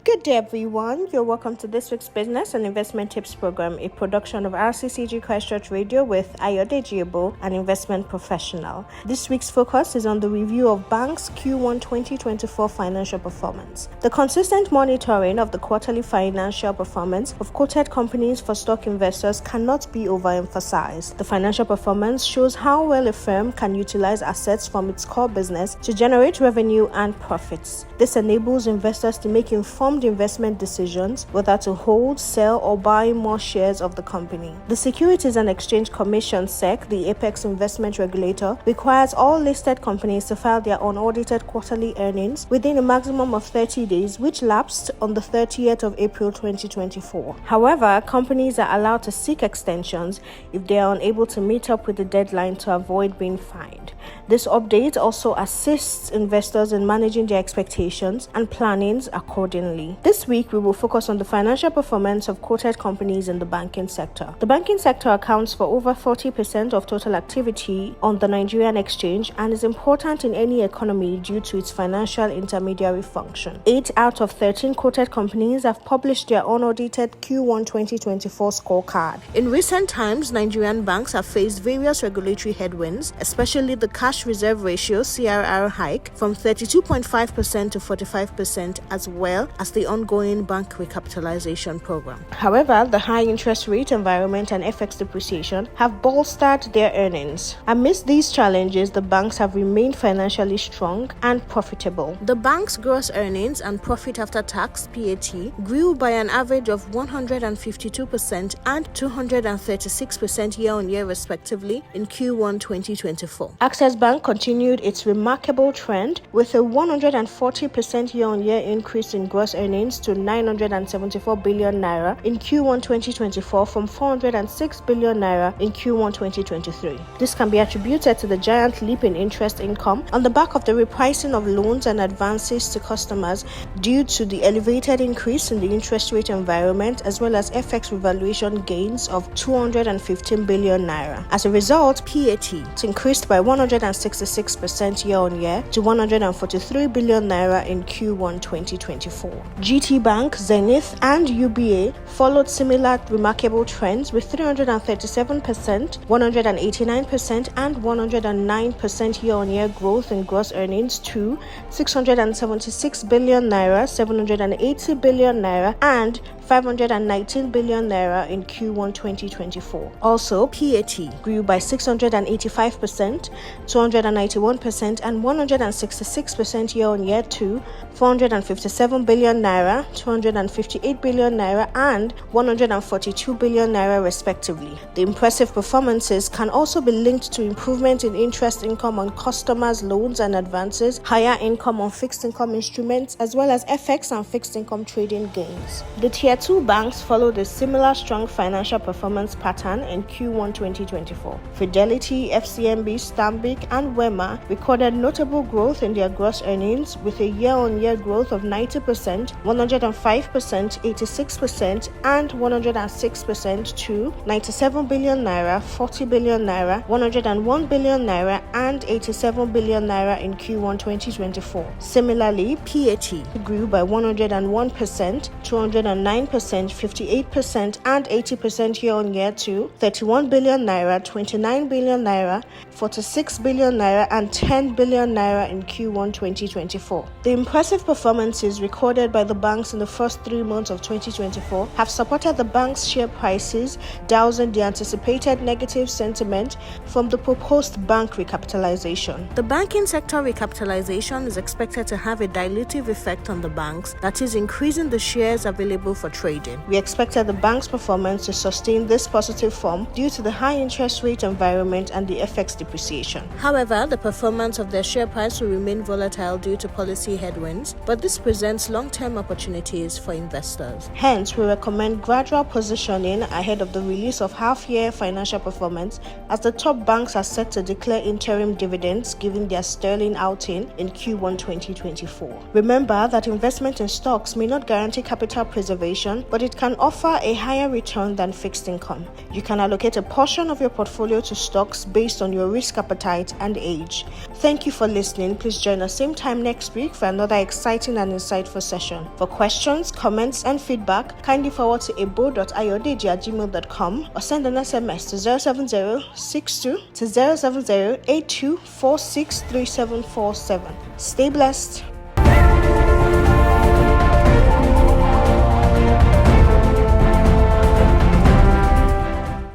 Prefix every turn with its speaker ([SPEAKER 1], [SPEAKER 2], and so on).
[SPEAKER 1] Good day, everyone. You're welcome to this week's Business and Investment Tips program, a production of RCCG Christ Church Radio with Ayodeji Ebo, an investment professional. This week's focus is on the review of banks' Q1 2024 financial performance. The consistent monitoring of the quarterly financial performance of quoted companies for stock investors cannot be overemphasized. The financial performance shows how well a firm can utilize assets from its core business to generate revenue and profits. This enables investors to make informed investment decisions whether to hold, sell, or buy more shares of the company. The Securities and Exchange Commission (SEC), the apex investment regulator, requires all listed companies to file their unaudited quarterly earnings within a maximum of 30 days, which lapsed on the 30th of April 2024. However, companies are allowed to seek extensions if they are unable to meet up with the deadline to avoid being fined. This update also assists investors in managing their expectations and plannings accordingly. This week, we will focus on the financial performance of quoted companies in the banking sector. The banking sector accounts for over 40% of total activity on the Nigerian exchange and is important in any economy due to its financial intermediary function. 8 out of 13 quoted companies have published their unaudited Q1 2024 scorecard. In recent times, Nigerian banks have faced various regulatory headwinds, especially the cash reserve ratio (CRR) hike from 32.5% to 45%, as well as the ongoing bank recapitalization program. However, the high interest rate environment and FX depreciation have bolstered their earnings. Amidst these challenges, the banks have remained financially strong and profitable. The bank's gross earnings and profit after tax (PAT) grew by an average of 152% and 236% year-on-year respectively in Q1 2024. Access Bank continued its remarkable trend with a 140% year-on-year increase in gross earnings to 974 billion naira in Q1 2024 from 406 billion naira in Q1 2023. This can be attributed to the giant leap in interest income on the back of the repricing of loans and advances to customers due to the elevated increase in the interest rate environment, as well as FX revaluation gains of 215 billion naira. As a result, PAT increased by 166% year-on-year to 143 billion naira in Q1 2024. GT Bank, Zenith, and UBA followed similar remarkable trends with 337%, 189%, and 109% year-on-year growth in gross earnings to 676 billion naira, 780 billion naira, and 519 billion naira in Q1 2024. Also, PAT grew by 685%, 291%, and 166% year-on-year to 457 billion naira, 258 billion naira, and 142 billion naira respectively. The impressive performances can also be linked to improvement in interest income on customers' loans and advances, higher income on fixed income instruments, as well as FX and fixed income trading gains. The Tier 2 banks followed a similar strong financial performance pattern in Q1 2024. Fidelity, FCMB, Stanbic, and Wema recorded notable growth in their gross earnings with a year-on-year growth of 90%, 105%, 86%, and 106% to 97 billion naira, 40 billion naira, 101 billion naira, and 87 billion naira in Q1 2024. Similarly, PAT grew by 101%, 209%, 58%, and 80% year-on-year to 31 billion naira, 29 billion naira, 46 billion naira, and 10 billion naira in Q1 2024. The impressive performances recorded by the banks in the first 3 months of 2024 have supported the bank's share prices, dousing the anticipated negative sentiment from the proposed bank recapitalization. The banking sector recapitalization is expected to have a dilutive effect on the banks, that is, increasing the shares available for trading. We expected the bank's performance to sustain this positive form due to the high interest rate environment and the FX depreciation. However, the performance of their share price will remain volatile due to policy headwinds, but this presents long-term opportunities for investors. Hence, we recommend gradual positioning ahead of the release of half-year financial performance, as the top banks are set to declare interim dividends given their sterling outing in Q1 2024. Remember that investment in stocks may not guarantee capital preservation, but it can offer a higher return than fixed income. You can allocate a portion of your portfolio to stocks based on your risk appetite and age. Thank you for listening. Please join us same time next week for another exciting and insightful session. description. For questions, comments, and feedback, kindly forward to ebo.ayodeji@gmail.com or send an SMS to 07062 to 07082463747. Stay blessed.